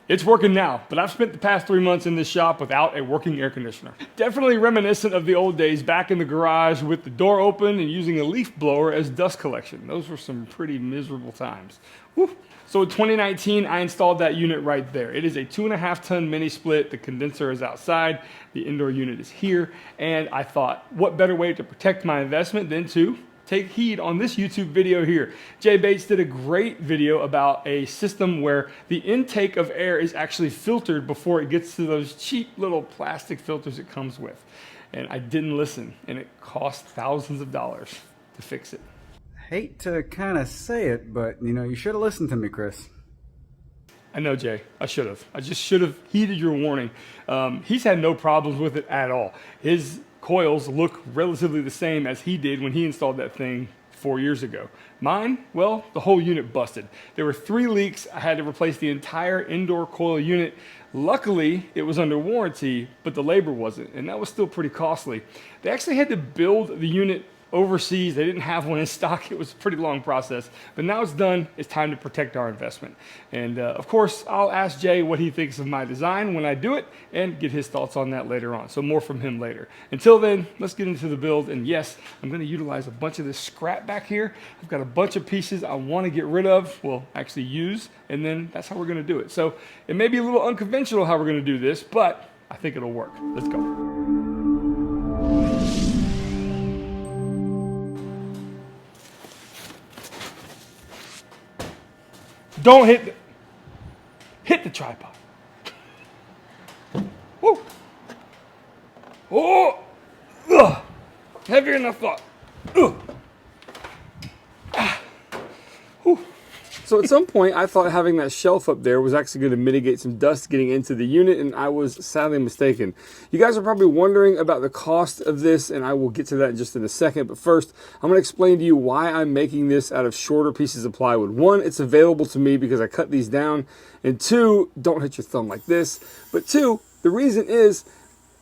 It's working now, but I've spent the past 3 months in this shop without a working air conditioner. Definitely reminiscent of the old days back in the garage with the door open and using a leaf blower as dust collection. Those were some pretty miserable times. Woo. So in 2019, I installed that unit right there. It is a 2.5 ton mini split. The condenser is outside, the indoor unit is here, and I thought, what better way to protect my investment than to take heed on this YouTube video here. Jay Bates did a great video about a system where the intake of air is actually filtered before it gets to those cheap little plastic filters it comes with. And I didn't listen, and it cost thousands of dollars to fix it. Hate to kind of say it, but you should have listened to me, Chris. I know, Jay, I should have. I just should have heeded your warning. He's had no problems with it at all. His coils look relatively the same as he did when he installed that thing 4 years ago. Mine, well, the whole unit busted. There were 3 leaks. I had to replace the entire indoor coil unit. Luckily, it was under warranty, but the labor wasn't, and that was still pretty costly. They actually had to build the unit overseas. They didn't have one in stock. It was a pretty long process, but now it's done. It's time to protect our investment. And of course, I'll ask Jay what he thinks of my design when I do it and get his thoughts on that later on. So more from him later. Until then, let's get into the build. And yes, I'm going to utilize a bunch of this scrap back here. I've got a bunch of pieces I want to get rid of, well, actually use, and then that's how we're going to do it. So it may be a little unconventional how we're going to do this, but I think it'll work. Let's go. Don't hit the tripod. Woo. Oh, ugh. Heavier than I thought. Ugh. Ah. Whew. So at some point, I thought having that shelf up there was actually going to mitigate some dust getting into the unit, and I was sadly mistaken. You guys are probably wondering about the cost of this, and I will get to that just in a second. But first, I'm going to explain to you why I'm making this out of shorter pieces of plywood. 1, it's available to me because I cut these down, and 2, don't hit your thumb like this. But 2, the reason is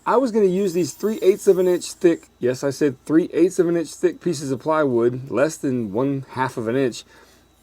I was going to use these 3/8 of an inch thick, yes, I said 3/8 of an inch thick pieces of plywood, less than 1/2 of an inch,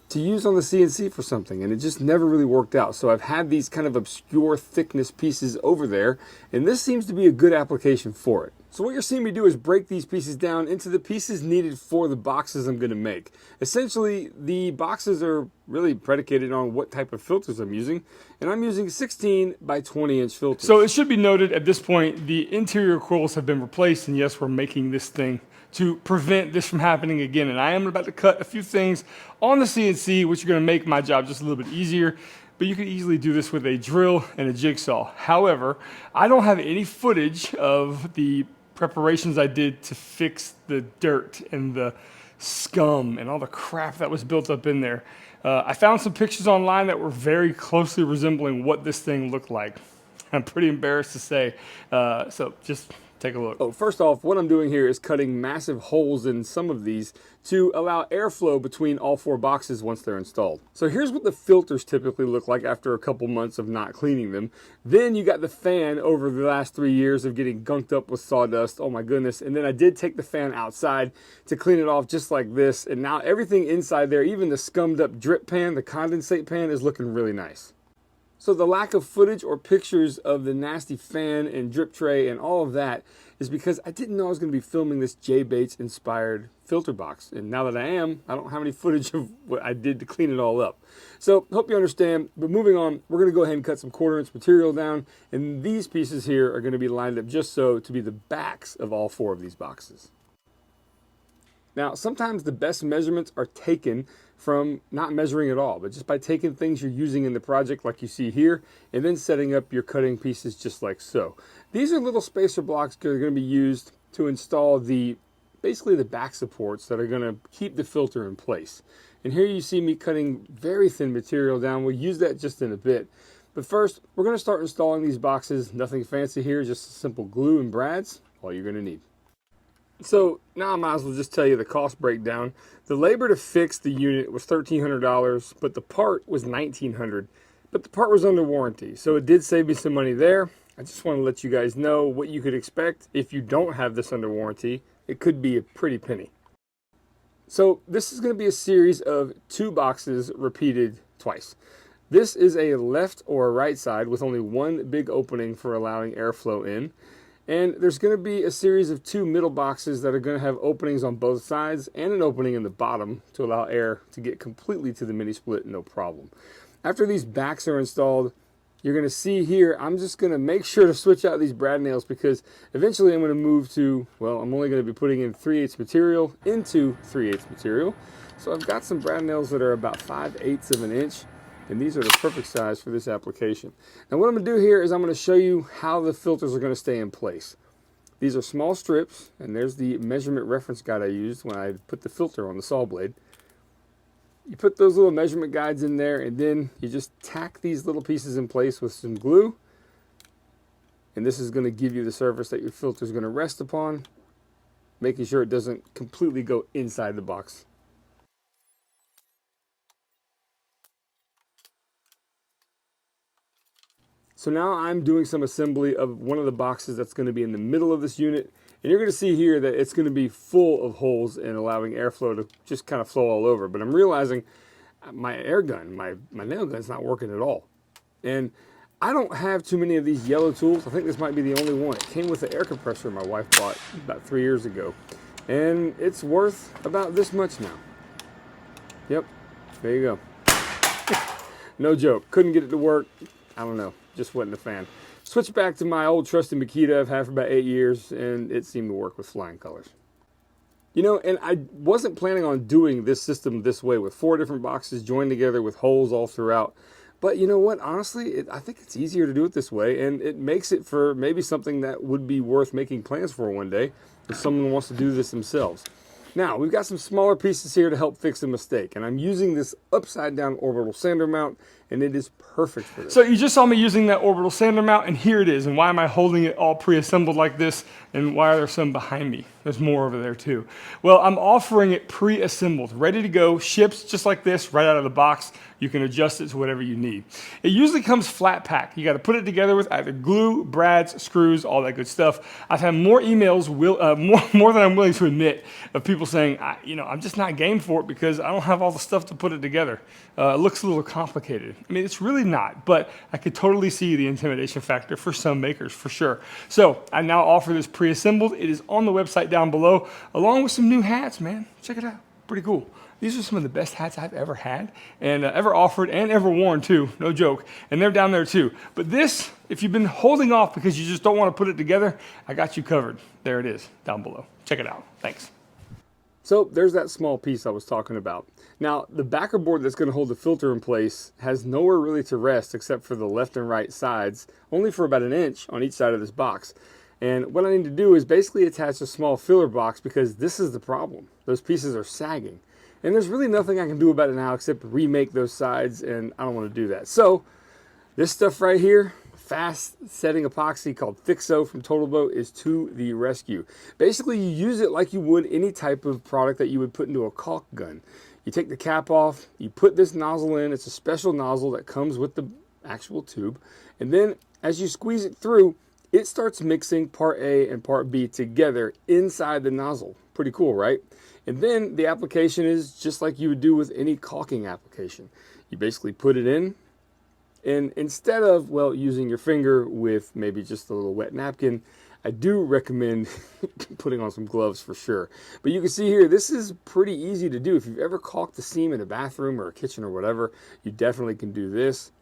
to use on the CNC for something, and it just never really worked out. So I've had these kind of obscure thickness pieces over there, and this seems to be a good application for it. So what you're seeing me do is break these pieces down into the pieces needed for the boxes I'm going to make. Essentially, the boxes are really predicated on what type of filters I'm using, and I'm using 16 by 20 inch filters. So it should be noted at this point, the interior coils have been replaced, and yes, we're making this thing to prevent this from happening again. And I am about to cut a few things on the CNC, which are going to make my job just a little bit easier. But you can easily do this with a drill and a jigsaw. However, I don't have any footage of the preparations I did to fix the dirt and the scum and all the crap that was built up in there. I found some pictures online that were very closely resembling what this thing looked like. I'm pretty embarrassed to say. So just take a look. Oh, first off, what I'm doing here is cutting massive holes in some of these to allow airflow between all 4 boxes once they're installed. So here's what the filters typically look like after a couple months of not cleaning them. Then you got the fan over the last 3 years of getting gunked up with sawdust. Oh my goodness. And then I did take the fan outside to clean it off just like this. And now everything inside there, even the scummed up drip pan, the condensate pan, is looking really nice. So the lack of footage or pictures of the nasty fan and drip tray and all of that is because I didn't know I was going to be filming this Jay Bates inspired filter box. And now that I am, I don't have any footage of what I did to clean it all up. So hope you understand. But moving on, we're going to go ahead and cut some 1/4 inch material down. And these pieces here are going to be lined up just so to be the backs of all 4 of these boxes. Now, sometimes the best measurements are taken from not measuring at all, but just by taking things you're using in the project like you see here, and then setting up your cutting pieces just like so. These are little spacer blocks that are going to be used to install basically the back supports that are going to keep the filter in place. And here you see me cutting very thin material down. We'll use that just in a bit. But first, we're going to start installing these boxes. Nothing fancy here, just simple glue and brads, all you're going to need. So now I might as well just tell you the cost breakdown. The labor to fix the unit was $1,300, but the part was $1,900. But the part was under warranty, so it did save me some money there. I just want to let you guys know what you could expect if you don't have this under warranty. It could be a pretty penny. So this is going to be a series of 2 boxes repeated twice. This is a left or a right side with only one big opening for allowing airflow in. And there's going to be a series of 2 middle boxes that are going to have openings on both sides and an opening in the bottom to allow air to get completely to the mini split, no problem. After these backs are installed, you're going to see here, I'm just going to make sure to switch out these brad nails because eventually I'm going to move to, well, I'm only going to be putting in 3/8 material into 3/8 material. So I've got some brad nails that are about 5/8 of an inch. And these are the perfect size for this application. Now what I'm going to do here is I'm going to show you how the filters are going to stay in place. These are small strips, and there's the measurement reference guide I used when I put the filter on the saw blade. You put those little measurement guides in there, and then you just tack these little pieces in place with some glue. And this is going to give you the surface that your filter is going to rest upon, making sure it doesn't completely go inside the box. So now I'm doing some assembly of one of the boxes that's going to be in the middle of this unit. And you're going to see here that it's going to be full of holes and allowing airflow to just kind of flow all over. But I'm realizing my air gun, my nail gun is not working at all. And I don't have too many of these yellow tools. I think this might be the only one. It came with the air compressor my wife bought about 3 years ago. And it's worth about this much now. Yep, there you go. No joke. Couldn't get it to work. I don't know. Just wasn't a fan. Switched back to my old trusty Makita I've had for about 8 years, and it seemed to work with flying colors. You know, and I wasn't planning on doing this system this way with 4 different boxes joined together with holes all throughout. But you know what? Honestly, I think it's easier to do it this way, and it makes it for maybe something that would be worth making plans for one day if someone wants to do this themselves. Now, we've got some smaller pieces here to help fix a mistake, and I'm using this upside down orbital sander mount, and it is perfect for this. So you just saw me using that orbital sander mount, and here it is. And why am I holding it all pre-assembled like this, and why are there some behind me? There's more over there too. Well, I'm offering it pre-assembled, ready to go, ships just like this, right out of the box. You can adjust it to whatever you need. It usually comes flat pack. You got to put it together with either glue, brads, screws, all that good stuff. I've had more emails, more than I'm willing to admit, of people saying, I'm just not game for it because I don't have all the stuff to put it together. It looks a little complicated. I mean, it's really not, but I could totally see the intimidation factor for some makers, for sure. So I now offer this pre-assembled. It is on the website down below, along with some new hats, man. Check it out. Pretty cool. These are some of the best hats I've ever had and ever offered and ever worn too, no joke. And they're down there too. But this, if you've been holding off because you just don't want to put it together, I got you covered. There it is, down below. Check it out. Thanks. So there's that small piece I was talking about. Now, the backer board that's going to hold the filter in place has nowhere really to rest except for the left and right sides, only for about 1 inch on each side of this box. And what I need to do is basically attach a small filler box because this is the problem. Those pieces are sagging. And there's really nothing I can do about it now except remake those sides, and I don't want to do that. So this stuff right here, fast setting epoxy called Fixo from Total Boat, is to the rescue. Basically, you use it like you would any type of product that you would put into a caulk gun. You take the cap off, you put this nozzle in. It's a special nozzle that comes with the actual tube. And then as you squeeze it through, it starts mixing part A and part B together inside the nozzle. Pretty cool, right? And then the application is just like you would do with any caulking application. You basically put it in, and instead of, well, using your finger with maybe just a little wet napkin, I do recommend putting on some gloves for sure. But you can see here, this is pretty easy to do. If you've ever caulked a seam in a bathroom or a kitchen or whatever, you definitely can do this.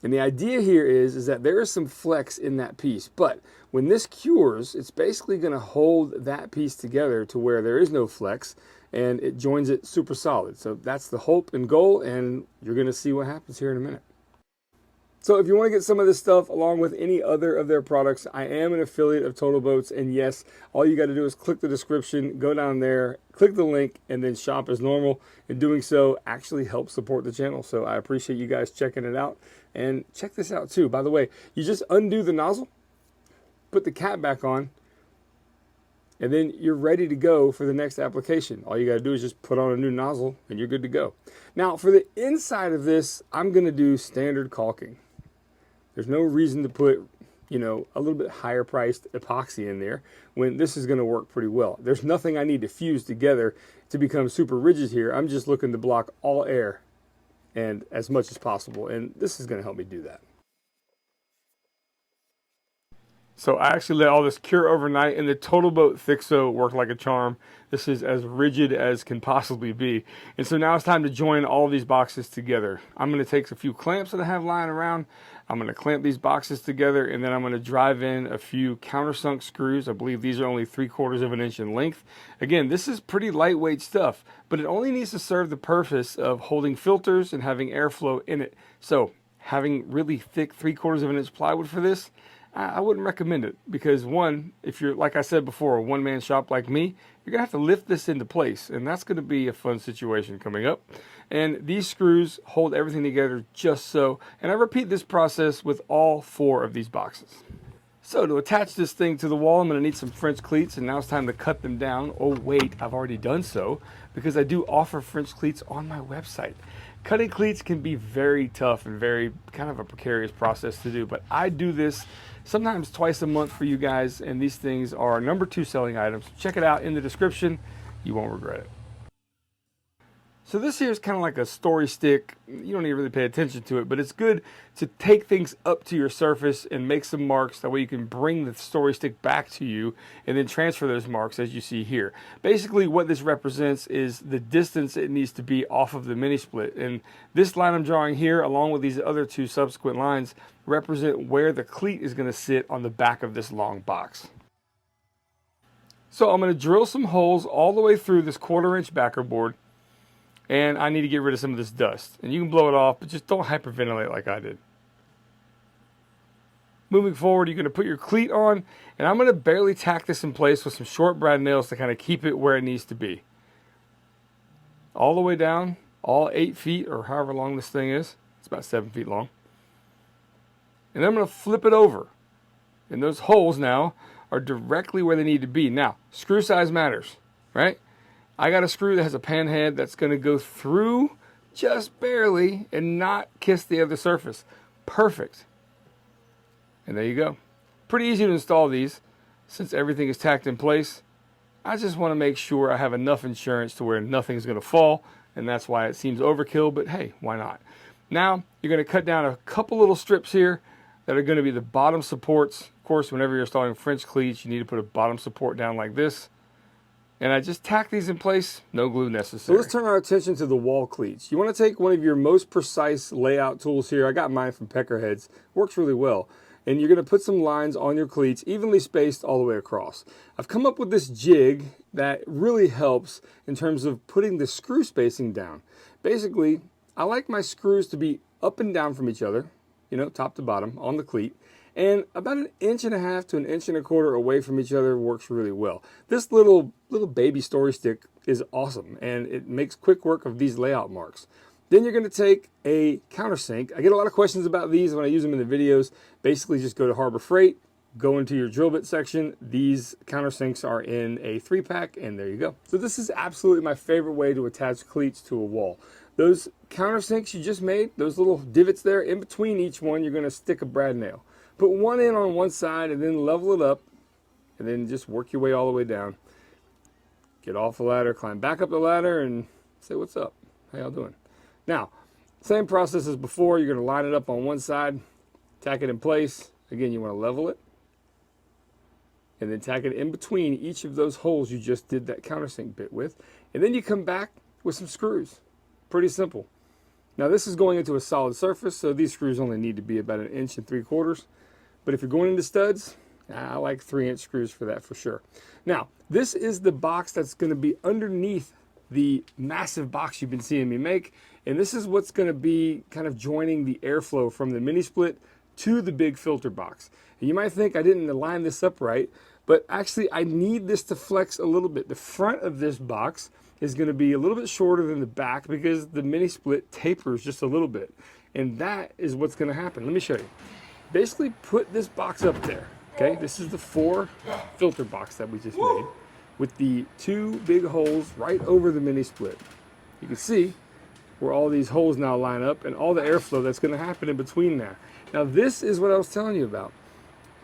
And the idea here is that there is some flex in that piece, but when this cures, it's basically going to hold that piece together to where there is no flex, and it joins it super solid. So that's the hope and goal, and you're going to see what happens here in a minute. So if you want to get some of this stuff along with any other of their products, I am an affiliate of Total Boats, and yes, all you got to do is click the description, go down there, click the link, and then shop as normal. And doing so actually helps support the channel. So I appreciate you guys checking it out. And check this out too. By the way, you just undo the nozzle, put the cap back on, and then you're ready to go for the next application. All you got to do is just put on a new nozzle and you're good to go. Now for the inside of this, I'm going to do standard caulking. There's no reason to put, a little bit higher priced epoxy in there when this is going to work pretty well. There's nothing I need to fuse together to become super rigid here. I'm just looking to block all air and as much as possible. And this is going to help me do that. So I actually let all this cure overnight, and the Total Boat Thixo worked like a charm. This is as rigid as can possibly be. And so now it's time to join all these boxes together. I'm going to take a few clamps that I have lying around. I'm going to clamp these boxes together, and then I'm going to drive in a few countersunk screws. I believe these are only 3/4 of an inch in length. Again, this is pretty lightweight stuff, but it only needs to serve the purpose of holding filters and having airflow in it. So having really thick 3/4 of an inch plywood for this, I wouldn't recommend it, because one, if you're, like I said before, a one-man shop like me, you're going to have to lift this into place, and that's going to be a fun situation coming up. And these screws hold everything together just so, and I repeat this process with all 4 of these boxes. So to attach this thing to the wall, I'm going to need some French cleats, and now it's time to cut them down. Oh wait, I've already done so, because I do offer French cleats on my website. Cutting cleats can be very tough and very kind of a precarious process to do, but I do this sometimes twice a month for you guys, and these things are our #2 selling items. Check it out in the description. You won't regret it. So this here is kind of like a story stick. You don't need to really pay attention to it, but it's good to take things up to your surface and make some marks. That way you can bring the story stick back to you and then transfer those marks as you see here. Basically what this represents is the distance it needs to be off of the mini split. And this line I'm drawing here, along with these other 2 subsequent lines, represent where the cleat is going to sit on the back of this long box. So I'm going to drill some holes all the way through this 1/4 inch backer board. And I need to get rid of some of this dust. And you can blow it off, but just don't hyperventilate like I did. Moving forward, you're going to put your cleat on, and I'm going to barely tack this in place with some short brad nails to kind of keep it where it needs to be. All the way down, all 8 feet, or however long this thing is. It's about 7 feet long. And then I'm going to flip it over. And those holes now are directly where they need to be. Now, screw size matters, right? I got a screw that has a pan head that's going to go through just barely and not kiss the other surface. Perfect. And there you go. Pretty easy to install these since everything is tacked in place. I just want to make sure I have enough insurance to where nothing's going to fall, and that's why it seems overkill, but hey, why not? Now, you're going to cut down a couple little strips here that are going to be the bottom supports. Of course, whenever you're installing French cleats, you need to put a bottom support down like this. And I just tack these in place, no glue necessary. So let's turn our attention to the wall cleats. You want to take one of your most precise layout tools here. I got mine from Peckerheads. Works really well. And you're going to put some lines on your cleats, evenly spaced all the way across. I've come up with this jig that really helps in terms of putting the screw spacing down. Basically, I like my screws to be up and down from each other, you know, top to bottom on the cleat. And about 1.5 inches to 1.25 inches away from each other works really well. This little baby story stick is awesome, and it makes quick work of these layout marks. Then you're going to take a countersink. I get a lot of questions about these when I use them in the videos. Basically, just go to Harbor Freight, go into your drill bit section. These countersinks are in a 3-pack, and there you go. So this is absolutely my favorite way to attach cleats to a wall. Those countersinks you just made, those little divots there, in between each one, you're going to stick a brad nail. Put one in on one side and then level it up, and then just work your way all the way down. Get off the ladder, climb back up the ladder, and say, what's up? How y'all doing? Now, same process as before. You're going to line it up on one side, tack it in place. Again, you want to level it, and then tack it in between each of those holes you just did that countersink bit with. And then you come back with some screws. Pretty simple. Now, this is going into a solid surface, so these screws only need to be about 1.75 inches. But if you're going into studs, I like 3-inch screws for that for sure. Now, this is the box that's going to be underneath the massive box you've been seeing me make. And this is what's going to be kind of joining the airflow from the mini split to the big filter box. And you might think I didn't line this up right, but actually I need this to flex a little bit. The front of this box is going to be a little bit shorter than the back because the mini split tapers just a little bit. And that is what's going to happen. Let me show you. Basically put this box up there. Okay, this is the 4 filter box that we just made with the 2 big holes right over the mini split. You can see where all these holes now line up and all the airflow that's going to happen in between there. Now this is what I was telling you about.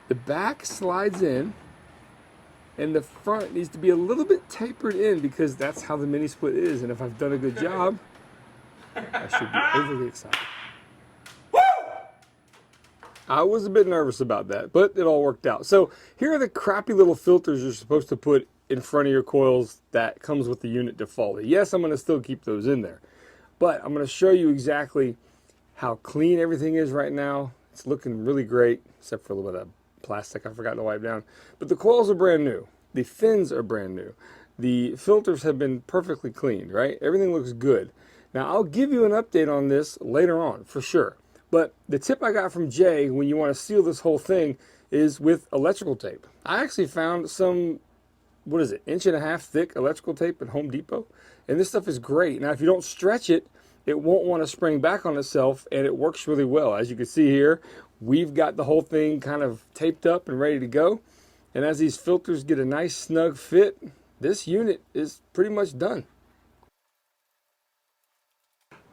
The back slides in and the front needs to be a little bit tapered in because that's how the mini split is. And if I've done a good job, I should be overly excited. I was a bit nervous about that, but it all worked out. So here are the crappy little filters you're supposed to put in front of your coils that comes with the unit default. Yes, I'm going to still keep those in there, but I'm going to show you exactly how clean everything is right now. It's looking really great, except for a little bit of plastic I forgot to wipe down. But the coils are brand new. The fins are brand new. The filters have been perfectly cleaned, right? Everything looks good. Now, I'll give you an update on this later on, for sure. But the tip I got from Jay when you want to seal this whole thing is with electrical tape. I actually found some, what is it, 1.5 inch thick electrical tape at Home Depot. And this stuff is great. Now, if you don't stretch it, it won't want to spring back on itself, and it works really well. As you can see here, we've got the whole thing kind of taped up and ready to go. And as these filters get a nice snug fit, this unit is pretty much done.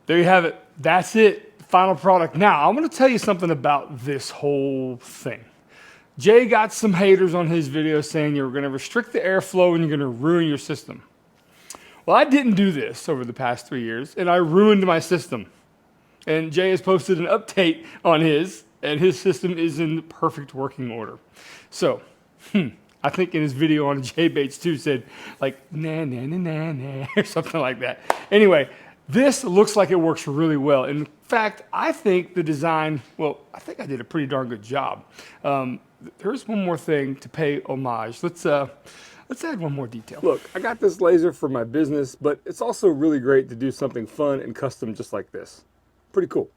There you have it. That's it. Final product. Now, I'm going to tell you something about this whole thing. Jay got some haters on his video saying you're going to restrict the airflow and you're going to ruin your system. Well, I didn't do this over the past 3 years, and I ruined my system. And Jay has posted an update on his, and his system is in perfect working order. So, I think in his video on Jay Bates 2 said, like, nah, nah, nah, nah, nah, or something like that. Anyway, this looks like it works really well. In fact, I think the design, well, I think I did a pretty darn good job. There's one more thing to pay homage. Let's add one more detail. Look, I got this laser for my business, but it's also really great to do something fun and custom just like this. Pretty cool.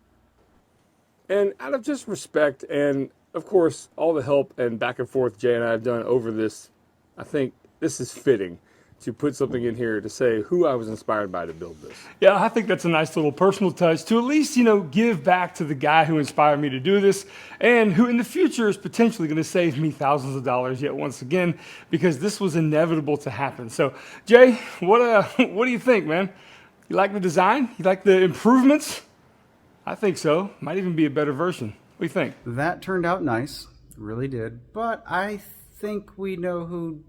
And out of just respect and, of course, all the help and back and forth Jay and I have done over this, I think this is fitting to put something in here to say who I was inspired by to build this. Yeah, I think that's a nice little personal touch to at least, give back to the guy who inspired me to do this and who in the future is potentially going to save me thousands of dollars yet once again, because this was inevitable to happen. So, Jay, what do you think, man? You like the design? You like the improvements? I think so. Might even be a better version. What do you think? That turned out nice. Really did. But I think we know who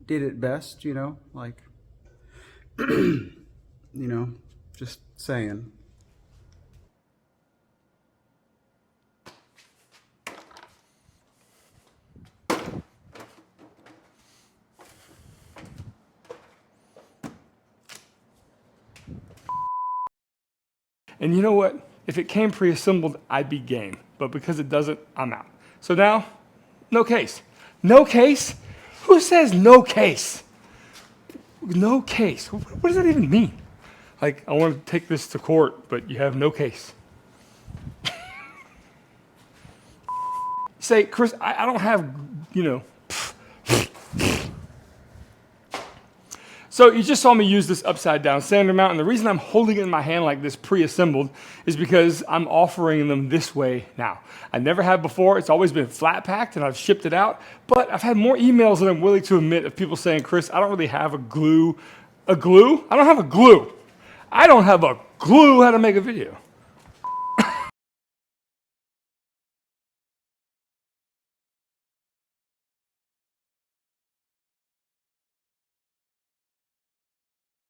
did it best, like, just saying. And you know what? If it came pre-assembled, I'd be game. But because it doesn't, I'm out. So now, no case. No case? Who says no case? No case. What does that even mean? Like, I want to take this to court, but you have no case. Say, Chris, I don't have, So you just saw me use this upside down sander mount, and the reason I'm holding it in my hand like this pre-assembled is because I'm offering them this way now. I never have before. It's always been flat packed and I've shipped it out, but I've had more emails than I'm willing to admit of people saying, Chris, I don't really have a glue? I don't have a glue. I don't have a clue how to make a video.